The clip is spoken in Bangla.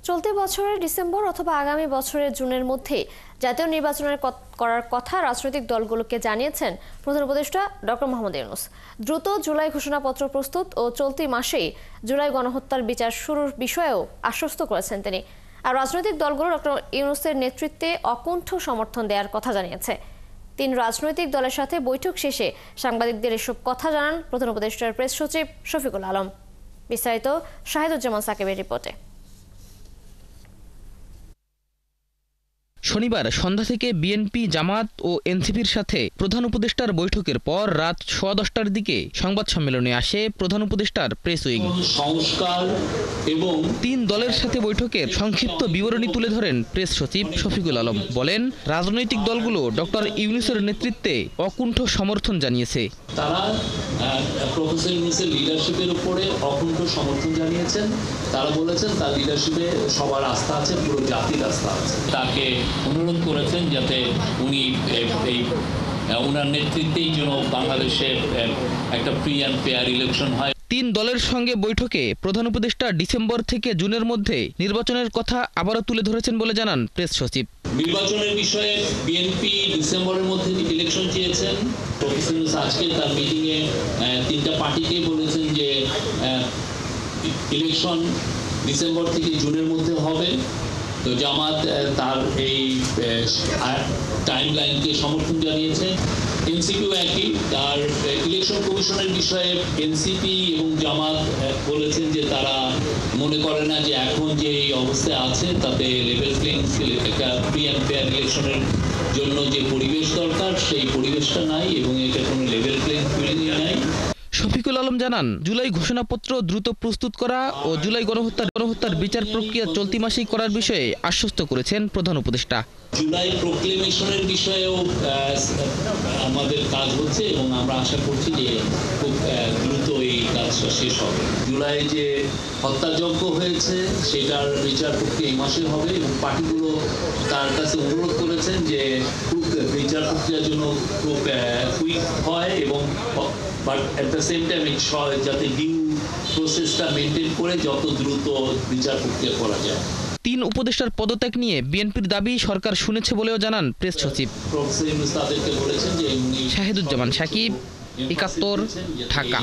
চলতি বছরের ডিসেম্বর অথবা আগামী বছরের জুনের মধ্যে জাতীয় নির্বাচনের করার কথা রাজনৈতিক দলগুলোকে জানিয়েছেন প্রধান উপদেষ্টা ডক্টর মোহাম্মদ ইউনূস। দ্রুত জুলাই ঘোষণাপত্র প্রস্তুত ও চলতি মাসেই জুলাই গণহত্যার বিচার শুরুর বিষয়েও আশ্বস্ত করেছেন তিনি। আর রাজনৈতিক দলগুলো ডক্টর ইউনূসের নেতৃত্বে অকুণ্ঠ সমর্থন দেওয়ার কথা জানিয়েছে। 3 রাজনৈতিক দলের সাথে বৈঠক শেষে সাংবাদিকদের এসব কথা জানান প্রধান উপদেষ্টার প্রেস সচিব শফিকুল আলম। বিস্তারিত শাহিদুজ্জামান সাকিবের রিপোর্টে। শনিবার সন্ধ্যা থেকে বিএনপি, জামাত ও এনসিপির সাথে প্রধান উপদেষ্টার বৈঠকের পর রাত 10:15টার দিকে সংবাদ সম্মেলনে আসে প্রধান উপদেষ্টার প্রেস উইং। সংস্কার এবং 3 দলের সাথে বৈঠকের সংক্ষিপ্ত বিবরণী তুলে ধরেন প্রেস সচিব শফিকুল আলম। বলেন, রাজনৈতিক দলগুলো ডক্টর ইউনূসের নেতৃত্বে অকুণ্ঠ সমর্থন জানিয়েছে। তারা প্রফেসর ইউনূসের লিডারশিপের উপরে অকুণ্ঠ সমর্থন জানিয়েছেন। তারা বলেছেন তার লিডারশিপে সবার আস্থা আছে, পুরো জাতির আস্থা আছে। তাকে অনুরোধ করেছেন যাতে উনি ওনার নেতৃত্বেই যেন বাংলাদেশে একটা ফ্রি অ্যান্ড ফেয়ার ইলেকশন হয়। 3 দলের সঙ্গে বৈঠকে প্রধান উপদেষ্টা ডিসেম্বর থেকে জুনের মধ্যে নির্বাচনের কথা আবারও তুলে ধরেছেন বলে জানান প্রেস সচিব। নির্বাচনের বিষয়ে বিএনপি ডিসেম্বরের মধ্যে ইলেকশন চেয়েছেন। প্রফেসর ইউনূস আজকে তার মিটিংয়ে 3টা পার্টিকেই বলেছেন যে ইলেকশন ডিসেম্বর থেকে জুনের মধ্যে হবে। তো জামাত তার এই টাইম লাইনকে সমর্থন জানিয়েছে। এনসিপিও একই। তার ইলেকশন কমিশনের বিষয়ে এনসিপি এবং জামাত বলেছেন যে তারা মনে করে না যে এখন যে এই অবস্থায় আছে তাতে লেভেল প্লেইং একটা ফ্রি অ্যান্ড ফেয়ার ইলেকশনের জন্য যে পরিবেশ দরকার সেই পরিবেশটা নাই এবং এটা কোনো লেভেল প্লেইং ফিল্ড নাই। শফিকুল আলম জানান, জুলাই ঘোষণাপত্র দ্রুত প্রস্তুত করা ও জুলাই গণহত্যার বিচার প্রক্রিয়া চলতি মাসেই করার বিষয়ে আশ্বস্ত করেছেন প্রধান উপদেষ্টা। জুলাই প্রোক্লেমেশনের বিষয়েও আমাদের কাজ হচ্ছে এবং আমরা আশা করছি যে খুব দ্রুত এই কাজটা শেষ হবে। জুলাই যে হত্যাযজ্ঞ হয়েছে সেটার বিচার প্রক্রিয়া এই মাসে হবে এবং পার্টিগুলো তার কাছে অনুরোধ করেছেন যে খুব বিচার প্রক্রিয়ার জন্য খুব কুইক হয় এবং but at the same time যাতে ডিউ প্রসেসটা মেনটেন করে যত দ্রুত বিচার প্রক্রিয়া করা যায়। 3 উপদেষ্টার পদত্যাগ নিয়ে বিএনপির দাবি সরকার শুনেছে বলেও জানান প্রেস সচিব। প্রফেসর ইউনূস তাদেরকে বলেছেন যে শাহিদুজ্জামান সাকিব, 71, ঢাকা।